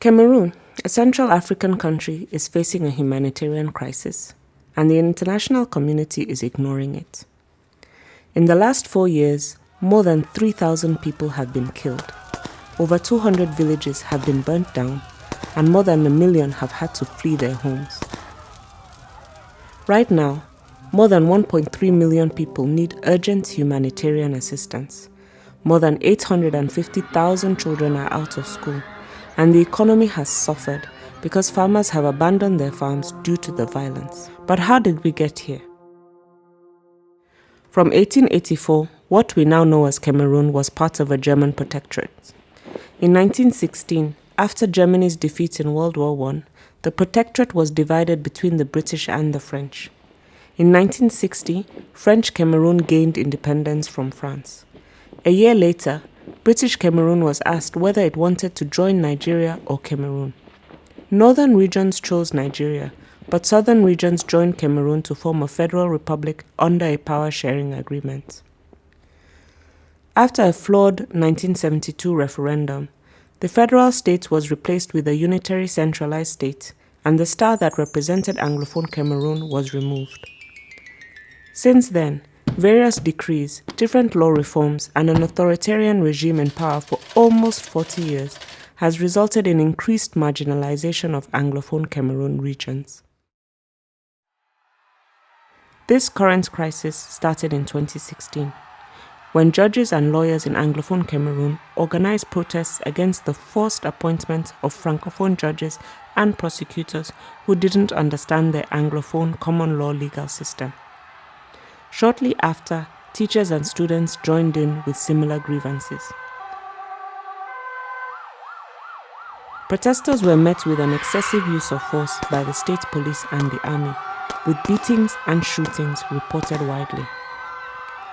Cameroon, a Central African country, is facing a humanitarian crisis, and the international community is ignoring it. In the last 4 years, more than 3,000 people have been killed. Over 200 villages have been burnt down, and more than 1 million have had to flee their homes. Right now, more than 1.3 million people need urgent humanitarian assistance. More than 850,000 children are out of school, and the economy has suffered because farmers have abandoned their farms due to the violence. But how did we get here? From 1884, what we now know as Cameroon was part of a German protectorate. In 1916, after Germany's defeat in World War I, the protectorate was divided between the British and the French. In 1960, French Cameroon gained independence from France. A year later, British Cameroon was asked whether it wanted to join Nigeria or Cameroon. Northern regions chose Nigeria, but southern regions joined Cameroon to form a federal republic under a power-sharing agreement. After a flawed 1972 referendum, the federal state was replaced with a unitary centralized state, and the star that represented Anglophone Cameroon was removed. Since then, various decrees, different law reforms, and an authoritarian regime in power for almost 40 years has resulted in increased marginalization of Anglophone Cameroon regions. This current crisis started in 2016, when judges and lawyers in Anglophone Cameroon organized protests against the forced appointment of Francophone judges and prosecutors who didn't understand their Anglophone common law legal system. Shortly after, teachers and students joined in with similar grievances. Protesters were met with an excessive use of force by the state police and the army, with beatings and shootings reported widely.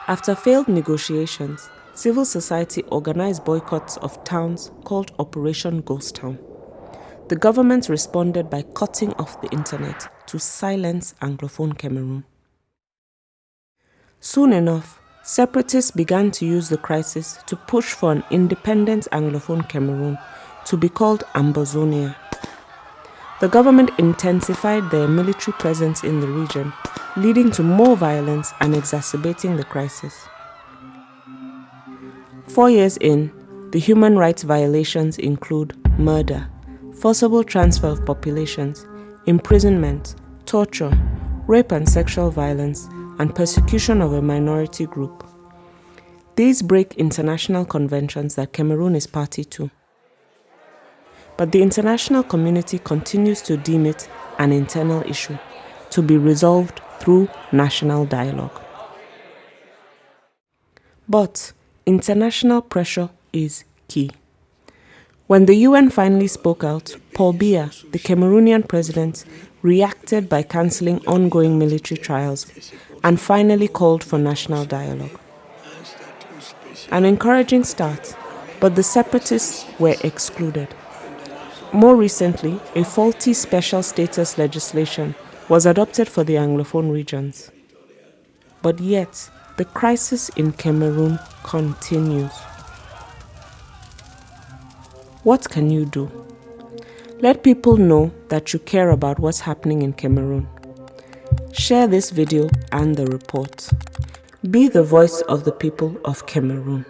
After failed negotiations, civil society organized boycotts of towns called Operation Ghost Town. The government responded by cutting off the internet to silence Anglophone Cameroon. Soon enough, separatists began to use the crisis to push for an independent Anglophone Cameroon to be called Ambazonia. The government intensified their military presence in the region, leading to more violence and exacerbating the crisis. 4 years in, the human rights violations include murder, forcible transfer of populations, imprisonment, torture, rape and sexual violence, and persecution of a minority group. These break international conventions that Cameroon is party to. But the international community continues to deem it an internal issue, to be resolved through national dialogue. But international pressure is key. When the UN finally spoke out, Paul Biya, the Cameroonian president, reacted by cancelling ongoing military trials and finally called for national dialogue. An encouraging start, but the separatists were excluded. More recently, a faulty special status legislation was adopted for the Anglophone regions. But yet, the crisis in Cameroon continues. What can you do? Let people know that you care about what's happening in Cameroon. Share this video and the report. Be the voice of the people of Cameroon.